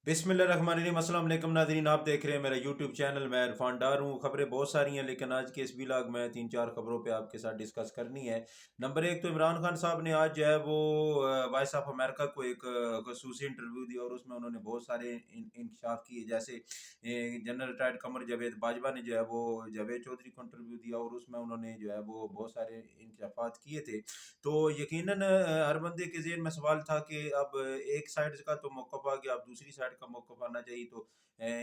बिस्मिल्लाहिर्रहमानिर्रहीम। अस्सलाम वालेकुम नाज़रीन, आप देख रहे हैं मेरा यूट्यूब चैनल। मैं इरफान डार हूँ। खबरें बहुत सारी हैं लेकिन आज के इस व्लॉग में 3-4 खबरों पे आपके साथ डिस्कस करनी है। नंबर एक तो इमरान खान साहब ने आज जो है वो वॉइस ऑफ अमेरिका को एक खसूसी इंटरव्यू दिया और उसमें उन्होंने बहुत सारे इंकशाफ किए। जैसे जनरल रिटायर्ड कमर जावेद बाजवा ने जो है वो जावेद चौधरी को इंटरव्यू दिया और उसमें उन्होंने जो है वो बहुत सारे इंकशाफात किए थे। तो यकीनन हर बंदे के ज़हन में सवाल था कि अब एक साइड का तो मौक़िफ़ आ गया, अब दूसरी साइड का मौक़िफ़ आना चाहिए। तो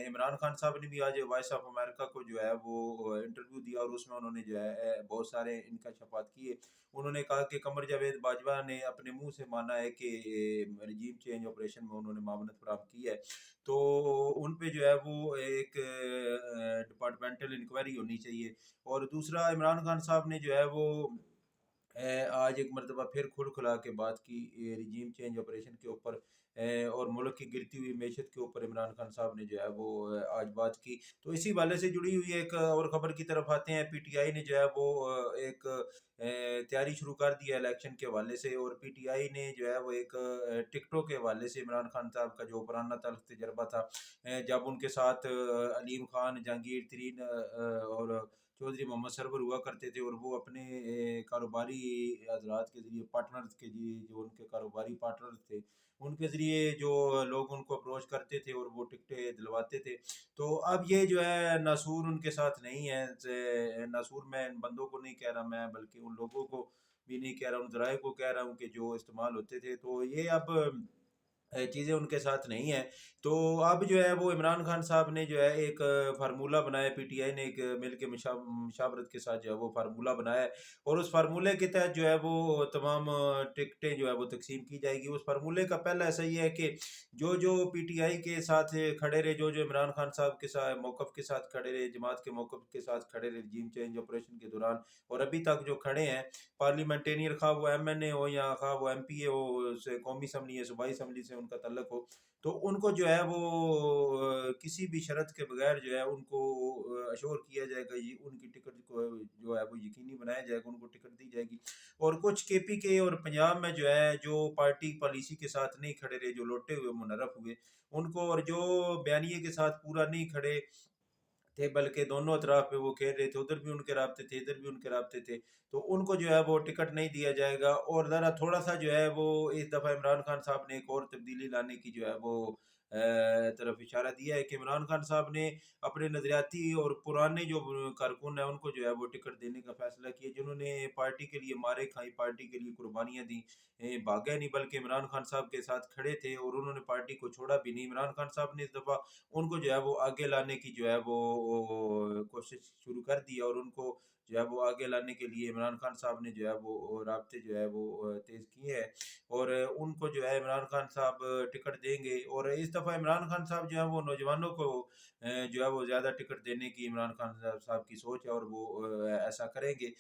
इमरान खान साहब ने भी आज वॉइस ऑफ अमेरिका को जो है वो इंटरव्यू दिया और उसमें उन्होंने जो है बहुत सारे इंकशाफात किए। उन्होंने कहा कि कमर जावेद बाजवा ने अपने मुँह से माना है कि रजीम चेंज ऑपरेशन में उन्होंने मामनत फराहम की है। तो उन पे जो है वो एक डिपार्टमेंटल इंक्वायरी होनी चाहिए। और दूसरा, इमरान खान साहब ने जो है वो आज एक मरतबा फिर खुल खुला के बात की रिजीम चेंज ऑपरेशन के ऊपर, और मुल्क की गिरती हुई मैशत के ऊपर इमरान खान साहब ने जो है वो आज बात की। तो इसी वाले से जुड़ी हुई एक और ख़बर की तरफ आते हैं। पीटीआई ने जो है वो एक तैयारी शुरू कर दी है इलेक्शन के हवाले से। और पीटीआई ने जो है वो एक टिकटों के हवाले से इमरान खान साहब का जो पुराना तल्ख तजर्बा था, जब उनके साथ अलीम खान, जहांगीर तरीन और चौधरी मोहम्मद सरवर हुआ करते थे और वो अपने कारोबारी हजरात के ज़रिए पार्टनर्स के जी जो उनके कारोबारी पार्टनर्स थे उनके ज़रिए जो लोग उनको अप्रोच करते थे और वो टिकटें दिलवाते थे। तो अब ये जो है नासूर उनके साथ नहीं है। नासूर मैं इन बंदों को नहीं कह रहा, मैं बल्कि उन लोगों को भी नहीं कह रहा, उन ज़राए को कह रहा हूँ कि जो इस्तेमाल होते थे। तो ये अब चीज़ें उनके साथ नहीं है। तो अब जो है वो इमरान खान साहब ने जो है एक फार्मूला बनाया। पीटीआई ने एक मिल के मुशावरत के साथ जो है वो फार्मूला बनाया है और उस फार्मूले के तहत जो है वो तमाम टिकटें जो है वो तकसीम की जाएगी। उस फार्मूले का पहला ऐसा ही है कि जो जो पीटीआई के साथ खड़े रहे, जो जो इमरान खान साहब के साथ मौक़िफ़ के साथ खड़े रहे, जमात के मौक़िफ़ के साथ खड़े रहे रजीम चेंज ऑपरेशन के दौरान और अभी तक जो खड़े हैं, पार्लियामेंटेरियन खा वो एमएनए हो या खा वो एमपीए हो, से कौमी असम्बली या सूबाई असम्बली से उनका तल्लुक हो, तो उनको जो है वो किसी भी शर्त के बगैर जो है उनको अश्योर किया जाएगा, ये उनकी टिकट को जो है वो यकीनी बनाया जाएगा, उनको टिकट दी जाएगी। और कुछ केपी के और पंजाब में जो है जो पार्टी पॉलिसी के साथ नहीं खड़े रहे, जो लौटे हुए मुनर्रफ हुए उनको, और जो बयानिए के साथ पूरा नहीं खड़े थे बल्कि दोनों अतराफ पे वो खेल रहे थे, उधर भी उनके राब्ते थे, इधर भी उनके राब्ते थे, तो उनको जो है वो टिकट नहीं दिया जाएगा। और ज़रा थोड़ा-सा जो है वो इस दफ़ा इमरान खान साहब ने एक और तब्दीली लाने की जो है वो तरफ इशारा दिया है कि इमरान खान साहब ने अपने नज़रियाती और पुराने जो कारकुन हैं उनको जो है वो टिकट देने का फ़ैसला किया, जिन्होंने पार्टी के लिए मारें खाई, पार्टी के लिए कुर्बानियाँ दी, भागे नहीं बल्कि इमरान खान साहब के साथ खड़े थे और उन्होंने पार्टी को छोड़ा भी नहीं। इमरान खान साहब ने इस दफ़ा उनको जो है वो आगे लाने की जो है वो कोशिश शुरू कर दी है और उनको जो है वो आगे लाने के लिए इमरान खान साहब ने जो है वो राब्ते जो है वो तेज़ किए हैं और उनको जो है इमरान खान साहब टिकट देंगे। और इस दफ़ा इमरान खान साहब जो है वो नौजवानों को जो है वो ज़्यादा टिकट देने की इमरान खान साहब की सोच है और वो ऐसा करेंगे।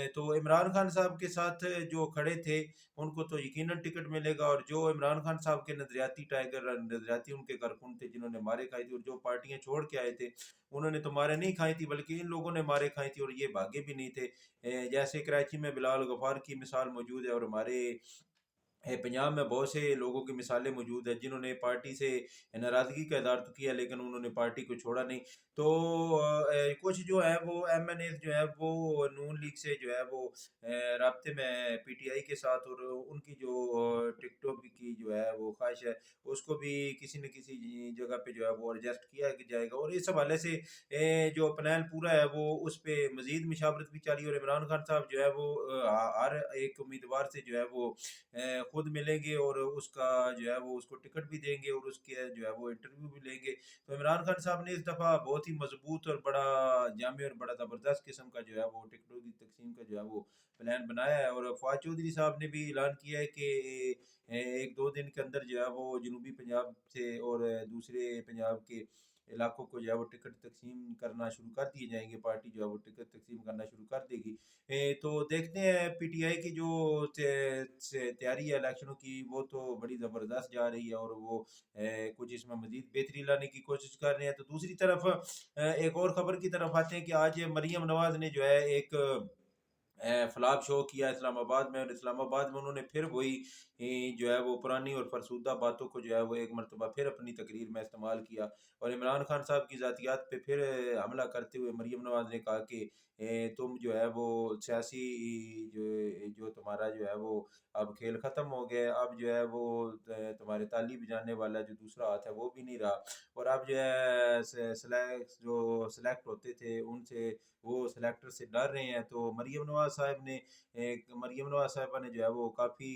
तो इमरान खान साहब के साथ जो खड़े थे उनको तो यकीनन टिकट मिलेगा, और जो इमरान खान साहब के नज़रियाती टाइगर, नज़रियाती उनके कारकुन थे जिन्होंने मारे खाई थी और जो पार्टियां छोड़ के आए थे, उन्होंने तो मारे नहीं खाई थी बल्कि इन लोगों ने मारे खाई थी और ये भागे भी नहीं थे। जैसे कराची में बिलाल गफार की मिसाल मौजूद है और हमारे पंजाब में बहुत से लोगों की मिसालें मौजूद हैं जिन्होंने पार्टी से नाराज़गी का इज़हार तो किया लेकिन उन्होंने पार्टी को छोड़ा नहीं। तो कुछ जो है वो एमएनए जो है वो नून लीग से जो है वो राब्ते में पीटीआई के साथ, और उनकी जो टिकटों की जो है वो ख्वाहिश है उसको भी किसी न किसी जगह पे जो है वो एडजस्ट किया जाएगा। और इस हवाले से जो पैनल पूरा है वो उस पर मज़ीद मुशावरत भी जारी, और इमरान खान साहब जो है वो हर एक उम्मीदवार से जो है वो खुद मिलेंगे और उसका जो है वो उसको टिकट भी देंगे और उसके जो है वो इंटरव्यू भी लेंगे। तो इमरान खान साहब ने इस दफ़ा बहुत ही मजबूत और बड़ा जामे और बड़ा ज़बरदस्त किस्म का जो है वो टिकटों की तकसीम का जो है वो प्लान बनाया है। और फवाद चौधरी साहब ने भी ऐलान किया है कि 1-2 दिन के अंदर जो है वो जनूबी पंजाब से और दूसरे पंजाब के इलाकों को जो है वो टिकट तकसीम करना शुरू कर दिए जाएंगे, पार्टी जो है वो टिकट तकसीम करना शुरू कर देगी। तो देखते हैं पीटीआई की जो तैयारी है इलेक्शनों की वो तो बड़ी ज़बरदस्त जा रही है और वो कुछ इसमें मजीद बेहतरी लाने की कोशिश कर रहे हैं। तो दूसरी तरफ एक और ख़बर की तरफ आते हैं कि आज मरीम नवाज़ ने जो है एक फ्लॉप शो किया इस्लामाबाद में, और इस्लामाबाद में उन्होंने फिर वही जो है वो पुरानी और फरसूदा बातों को जो है वो एक मरतबा फिर अपनी तकरीर में इस्तेमाल किया, और इमरान खान साहब की ज़ातियात पे फिर हमला करते हुए मरीम नवाज़ ने कहा कि तुम जो है वो सियासी जो तुम्हारा जो है वो अब खेल ख़त्म हो गया है, अब जो है वो तुम्हारे ताली बजाने वाला जो दूसरा हाथ है वो भी नहीं रहा, और अब जो है सेलेक्ट होते थे उनसे, वो सेलेक्टर से डर रहे हैं। तो मरीम नवाज साहिबा ने जो है वो काफ़ी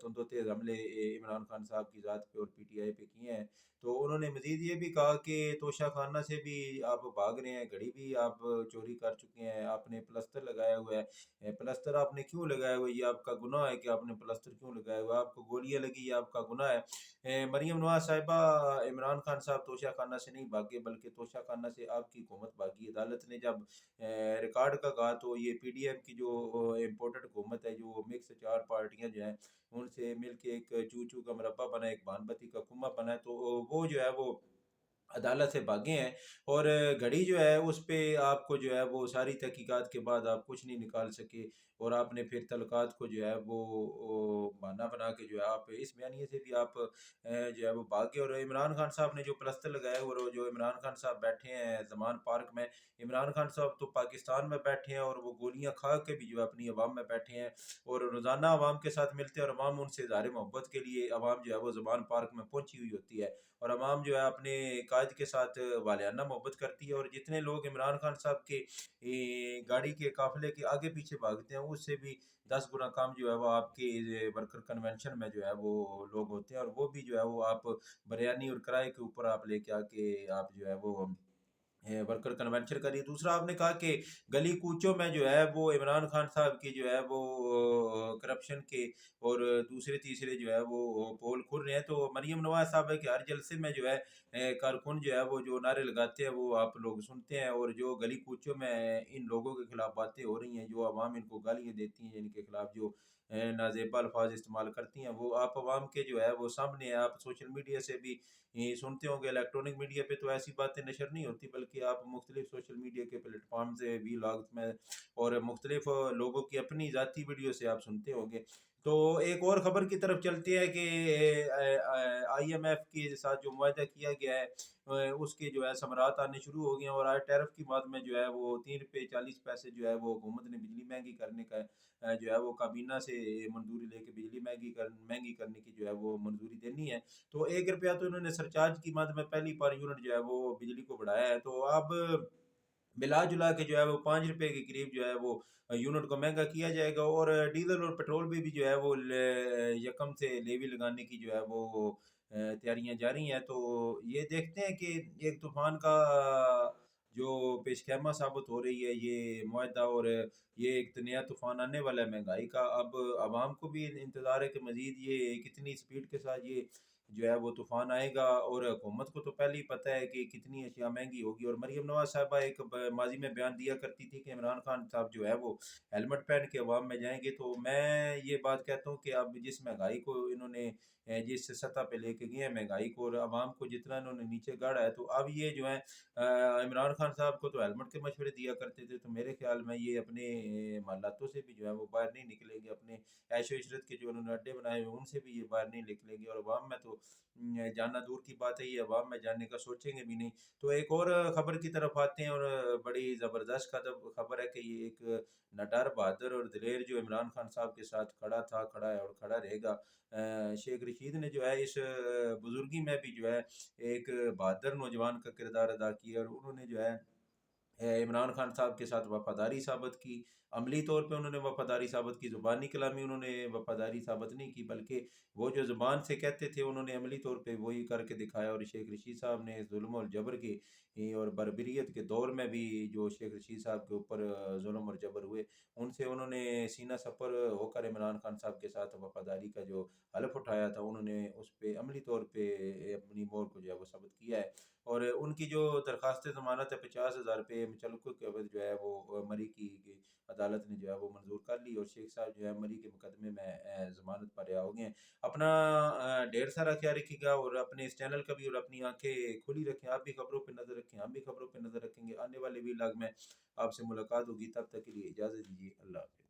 तुंदो तेज़ हमले इमरान खान साहब की ज़ात पे और पीटीआई पे किए हैं। तो उन्होंने मज़ीद ये भी कहा कि तोशा खाना से भी आप भाग रहे हैं, घड़ी भी आप चोरी कर चुके हैं, आपने प्लस्तर लगाया हुआ है, प्लस्तर आपने क्यों लगाया हुआ है, ये आपका गुनाह है कि आपने प्लस्तर क्यों लगाया हुआ है, आपको गोलियां लगी, ये आपका गुनाह है। मरीम नवाज साहिबा, इमरान खान साहब तोशा खाना से नहीं भागे, बल्कि तोशा खाना से आपकी हुकूमत भागी। अदालत ने जब रिकॉर्ड का कहा तो ये पीडीएम की जो इम्पोर्टेड हुकूमत है, जो मिक्स चार पार्टियां जो हैं उनसे मिलके एक चू चू का मुरब्बा बना, एक बानबती का कुआं बना है, तो वो जो है वो अदालत से भागे हैं। और घड़ी जो है उस पे आपको जो है वो सारी तहकीकात के बाद आप कुछ नहीं निकाल सके, और आपने फिर तलकात को जो है वो बहाना बना के जो है आप इस बयानिए से भी आप जो है वो भागे। और इमरान खान साहब ने जो प्लस्तर लगाया, और वो जो इमरान खान साहब बैठे हैं जमान पार्क में, इमरान खान साहब तो पाकिस्तान में बैठे हैं और वो गोलियां खा के भी जो है अपनी आवाम में बैठे हैं, और रोज़ाना आवाम के साथ मिलते हैं, और आवाम उनसे इज़हार मोहब्बत के लिए आवाम जो है वो जमान पार्क में पहुंची हुई होती है, और अवाम जो है अपने कायद के साथ वालियाना मोहब्बत करती है। और जितने लोग इमरान खान साहब के गाड़ी के काफिले के आगे पीछे भागते हैं, उससे भी 10 गुना कम जो है वो आपके वर्कर कन्वेंशन में जो है वो लोग होते हैं, और वो भी जो है वो आप बिरयानी और किराए के ऊपर आप लेके आके आप जो है वो वर्कर कन्वेंशन करिए। दूसरा आपने कहा कि गली कूचों में जो है वो इमरान खान साहब की जो है वो करप्शन के और दूसरे तीसरे जो है वो पोल खुल रहे हैं। तो मरीम नवाज साहब है कि हर जलसे में जो है कारकुन जो है वो जो नारे लगाते हैं वो आप लोग सुनते हैं, और जो गली कूचों में इन लोगों के खिलाफ बातें हो रही हैं, जो आवाम इनको गालियाँ देती हैं, इनके खिलाफ जो नाजेबा अल्फाज इस्तेमाल करती हैं, वो आप आवाम के जो है वो सामने है। आप सोशल मीडिया से भी ये सुनते होंगे, इलेक्ट्रॉनिक मीडिया पे तो ऐसी बातें नशर नहीं होती, बल्कि आप मुख्तलिफ सोशल मीडिया के प्लेटफॉर्म से भी व्लॉग्स में और मुख्तलिफ लोगों की अपनी ज़ाती वीडियो से आप सुनते होंगे। तो एक और ख़बर की तरफ चलती है कि IMF के साथ जो मुआहदा किया गया है उसके जो है समरात आने शुरू हो गए हैं, और आज टैरिफ की बात में जो है वो 3 रुपये 40 पैसे जो है वो हुकूमत ने बिजली महंगी करने का जो है वो काबीना से मंजूरी लेके बिजली महंगी करने की जो है वो मंजूरी देनी है। तो 1 रुपया तो इन्होंने सरचार्ज की मद में पहली पर यूनिट जो है वो बिजली को बढ़ाया है। तो अब मिला जुला के जो है वो 5 रुपए के करीब जो है वो यूनिट को महंगा किया जाएगा, और डीजल और पेट्रोल पे भी जो है वो यकम से लेवी लगाने की जो है वो तैयारियां जारी हैं। तो ये देखते हैं कि एक तूफान का जो पेशखैमा साबित हो रही है ये मुआहदा, और ये एक तो नया तूफान आने वाला है महंगाई का। अब आवाम को भी इंतज़ार है कि मज़ीद ये कितनी स्पीड के साथ ये जो है वो तूफान आएगा, और हुकूमत को तो पहले ही पता है कि कितनी अशिया महंगी होगी। और मरीम नवाज साहबा एक माजी में बयान दिया करती थी कि इमरान खान साहब जो है वो हेलमेट पहन के अवाम में जाएंगे। तो मैं ये बात कहता हूँ कि अब जिस महंगाई को इन्होंने जिस सतह पे लेके गए हैं महंगाई को, और आवाम को जितना इन्होंने नीचे गाड़ा है, तो अब ये जो है इमरान खान साहब को तो हेलमेट के मशवरे दिया करते थे, तो मेरे ख्याल में ये अपने मालातों से भी जो है वो बाहर नहीं निकलेंगे, अपने ऐशो इशरत के जो उन्होंने अड्डे बनाए हुए उनसे भी ये बाहर नहीं निकलेंगे, और अवाम में तो जाना दूर की बात है, ये अवाम में जाने का सोचेंगे भी नहीं। तो एक और खबर की तरफ आते हैं, और बड़ी ज़बरदस्त खबर है कि ये एक नटार बहादुर और दिलेर जो इमरान खान साहब के साथ खड़ा था, खड़ा है और खड़ा रहेगा, शेख रशीद ने जो है इस बुजुर्गी में भी जो है एक बहादुर नौजवान का किरदार अदा किया, और उन्होंने जो है इमरान खान साहब के साथ वफादारी साबित की। अमली तौर पे उन्होंने वफादारी साबित की, ज़ुबानी कलामी उन्होंने वफादारी साबित नहीं की, बल्कि वो जो ज़ुबान से कहते थे उन्होंने अमली तौर पे वही करके दिखाया। और शेख रशीद साहब ने जुल्म और जबर के और बर्बरियत के दौर में भी जो शेख रशीद साहब के ऊपर जुल्म और जबर हुए, उनसे उन्होंने सीना सफर होकर इमरान खान साहब के साथ वफादारी का जो हलफ उठाया था, उन्होंने उस पर अमली तौर पे अपनी मोहर को जो है वो साबित किया है। और उनकी जो दरख्वास्त ज़मानत है 50,000 रुपये मुचलकों के अवध जो है वो मरी की अदालत ने जो है वो मंजूर कर ली, और शेख साहब जो है मरी के मुकदमे में ज़मानत पर रिहा हो गए हैं। अपना ढेर सारा ख्याल रखिएगा, और अपने इस चैनल का भी और अपनी आंखें खुली रखें। आप भी खबरों पर नज़र रखें, हम भी खबरों पर नज़र रखेंगे। आने वाले व्लॉग में आपसे मुलाकात होगी, तब तक के लिए इजाज़त दीजिए। अल्लाह हाफ़िज़।